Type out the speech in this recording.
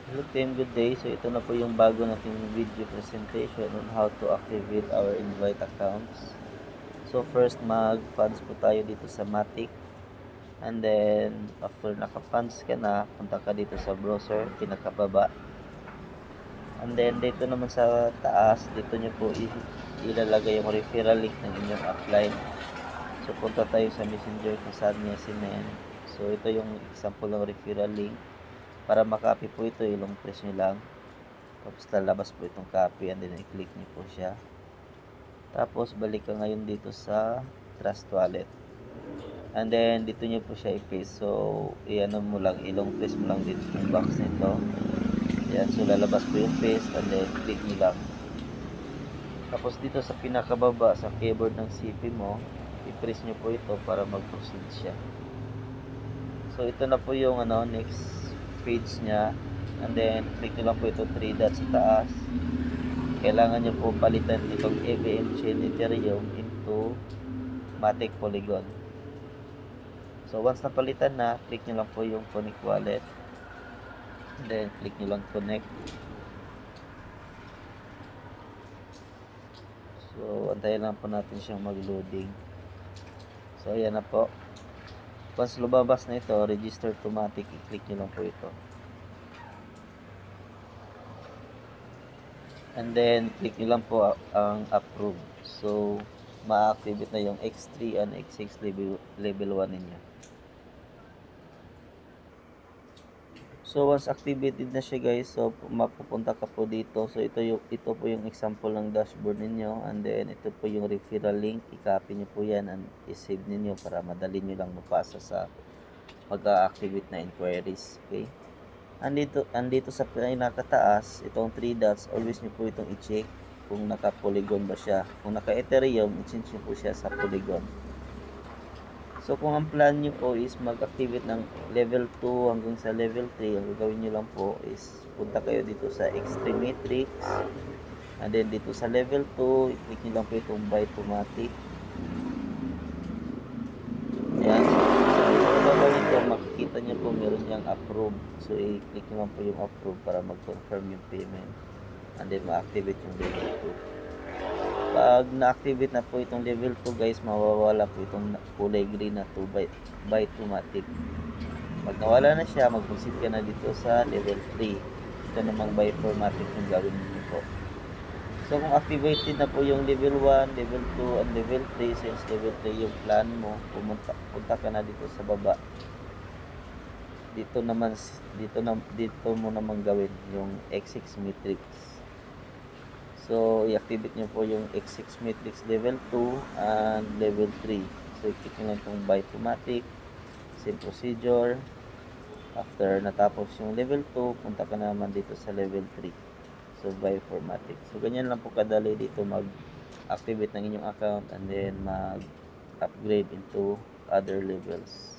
Hello team, good day. So ito na po yung bago nating video presentation on how to activate our invite accounts. So first mag-funds po tayo dito sa Matic. And then after naka-funds ka na, punta ka dito sa browser, pinakababa. And then dito naman sa taas, dito nyo po ilalagay yung referral link ng inyong upline. So punta tayo sa Messenger kung saan niya sinend. So ito yung example ng referral link. Para makopy po ito, ilong press nyo lang. Tapos lalabas po itong copy and then i-click nyo po siya. Tapos balik ka ngayon dito sa Trust Wallet. And then dito nyo po siya i-paste. So i-ano mo lang, ilong press mo lang dito yung box nito. Yan, so lalabas po yung paste and then click nyo lang. Tapos dito sa pinakababa sa keyboard ng CP mo, i-press nyo po ito para mag-proceed siya. So ito na po yung next page niya. And then click nyo lang po ito 3 dots sa taas. Kailangan nyo po palitan itong EVM chain Ethereum into Matic Polygon. So once napalitan na, click nyo lang po yung Connect Wallet. And then click nyo lang Connect. So antayin lang po natin siyang mag-loading. So ayan na po. Once lumabas na ito, register to Matic, i-click nyo lang po ito. And then click nyo lang po ang approve. So ma-activate na yung X3 and X6 level 1 ninyo. So once activated na siya guys, so mapupunta ka po dito. So ito po yung example ng dashboard ninyo, and then ito po yung referral link. I-copy niyo po 'yan and i-save niyo para madali niyo lang mapasa sa mag-activate na inquiries, okay? Andito sa pinakataas, itong 3 dots, always niyo po itong i-check kung naka-Polygon ba siya. Kung naka-Ethereum, i-change niyo po siya sa Polygon. So kung ang plan niyo po is mag-activate ng level 2 hanggang sa level 3, ang gagawin niyo lang po is punta kayo dito sa Extreme Matrix. And then dito sa level 2, i-click niyo lang po itong Buy Automatic. Ayan. So baba nito, makikita niyo po meron niyang approve. So i-click niyo lang po yung approve para mag-confirm yung payment. And then ma-activate yung level 2. Pag na-activate na po itong level 2 guys, mawawala po itong kulay green na 2 by automatic. Pag nawala na siya, mag-proceed ka na dito sa level 3. Ito namang by formatic yung gawin niyo po. So kung activated na po yung level 1, level 2, and level 3, since level 3 yung plan mo, punta ka na dito sa baba. Dito mo naman gawin yung X6 matrix. So i-activate nyo po yung X6 matrix level 2 and level 3. So i-click nyo lang itong buy automatic, same procedure. After natapos yung level 2, punta ka naman dito sa level 3. So buy formatic. So ganyan lang po kadali dito mag-activate ng inyong account and then mag-upgrade into other levels.